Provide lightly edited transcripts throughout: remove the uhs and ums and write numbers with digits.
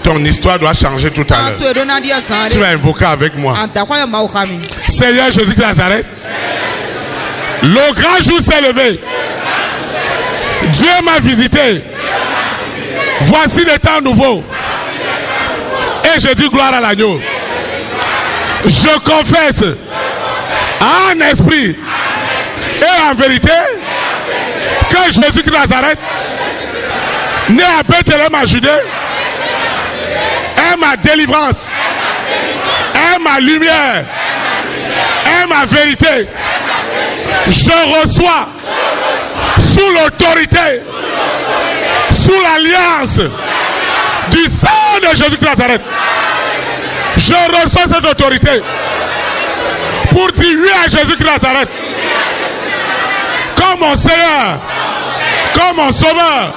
Ton histoire doit changer tout à l'heure. Tu vas invoquer avec moi. Seigneur Jésus de Nazareth, le grand jour s'est levé. Dieu m'a visité. Voici le temps nouveau. Et je dis gloire à l'agneau. Je confesse en esprit et en vérité que Jésus de Nazareth, né à Bethléem à Judée, est ma délivrance, est ma lumière, est ma vérité. Je reçois sous l'autorité, sous l'alliance du sang de Jésus de Nazareth. Je reçois cette autorité pour dire oui à Jésus de Nazareth comme mon Seigneur, comme mon Sauveur,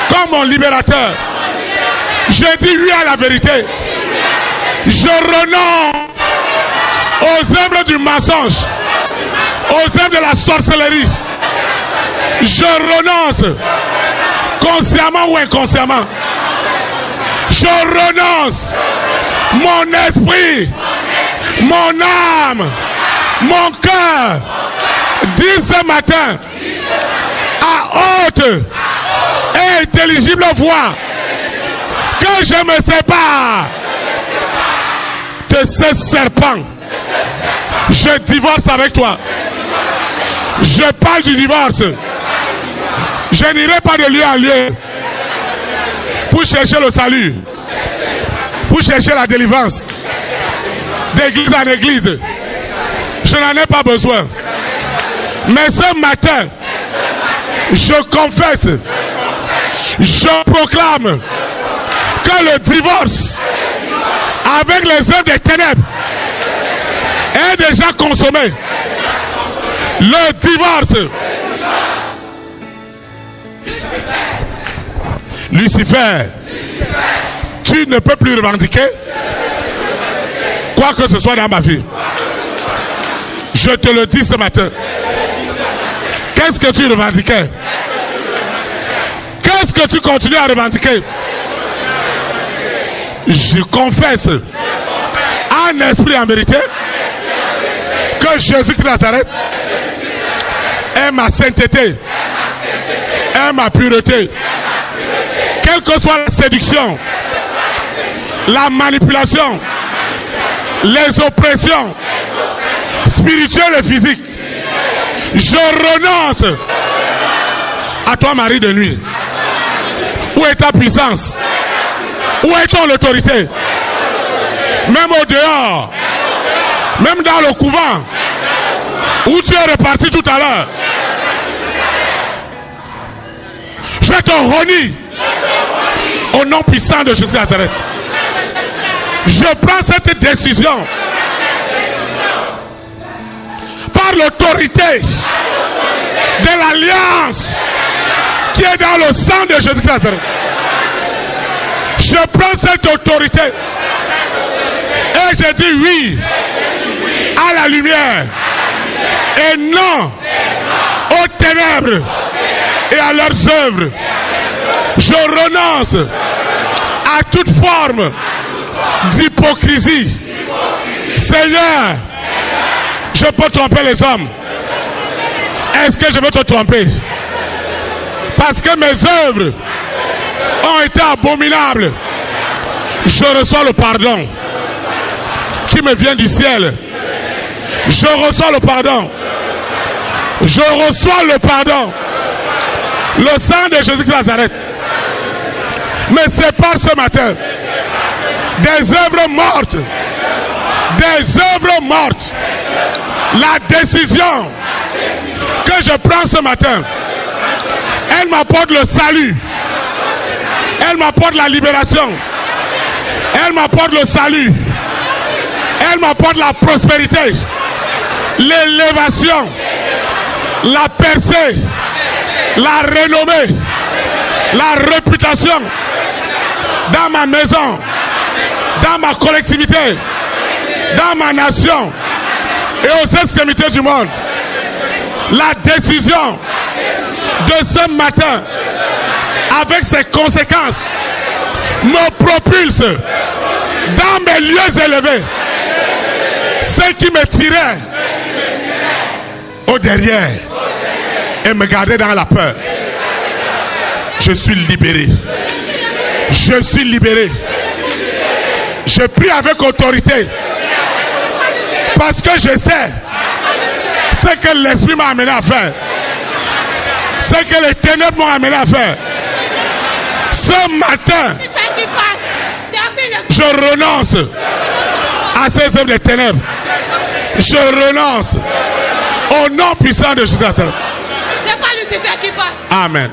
comme mon libérateur. Je dis oui à la vérité. Je renonce aux œuvres du mensonge, aux œuvres de la sorcellerie. Je renonce consciemment ou inconsciemment. Je renonce mon esprit, mon âme, mon cœur. Dis ce matin à haute et intelligible voix que je me sépare de ce serpent. Je divorce avec toi. Je parle du divorce. Je n'irai pas de lieu en lieu pour chercher le salut, pour chercher la délivrance, d'église en église. Je n'en ai pas besoin. Mais ce matin, je confesse, je proclame que le divorce avec les œuvres des ténèbres est déjà consommé. Le divorce. Lucifer, tu ne peux plus revendiquer quoi que ce soit dans ma vie. Je te le dis ce matin. Qu'est-ce que tu revendiquais? Qu'est-ce que tu continues à revendiquer? Je confesse en esprit et en vérité que Jésus de Nazareth est ma sainteté, est ma pureté. Quelle que soit la séduction, la manipulation, les oppressions spirituelles et physiques, je renonce à toi, mari de nuit. Où est ta puissance? Où est ton autorité? Même au dehors, même dans le couvent où tu es reparti tout à l'heure, je te renie au nom puissant de Jésus de Nazareth. Je prends cette décision par l'autorité de l'alliance qui est dans le sang de Jésus de Nazareth. Je prends cette autorité et je dis oui à la lumière et non aux ténèbres et à leurs œuvres. Je renonce à toute forme d'hypocrisie. Seigneur, je peux tromper les hommes. Est-ce que je veux te tromper? Parce que mes œuvres ont été abominables. Je reçois le pardon qui me vient du ciel. Je reçois le pardon. Je reçois le pardon. Le sang de Jésus de Nazareth me sépare ce matin des œuvres mortes. Des œuvres mortes. La décision que je prends ce matin, elle m'apporte le salut. Elle m'apporte la libération. Elle m'apporte le salut. Elle m'apporte la prospérité, l'élévation, la percée, la renommée, la réputation dans ma maison, dans ma collectivité, dans ma nation et aux extrémités du monde. La décision de ce matin, avec ses conséquences, me propulse dans mes lieux élevés. Ceux qui me tiraient au derrière et me gardaient dans la peur. Je suis libéré. Je suis libéré. Je prie avec autorité. Parce que je sais ce que l'esprit m'a amené à faire. Ce que les ténèbres m'ont amené à faire. Ce matin, je renonce à ces œuvres des ténèbres. Je renonce au nom puissant de Jésus. C'est pas Lucifer qui parle. Amen.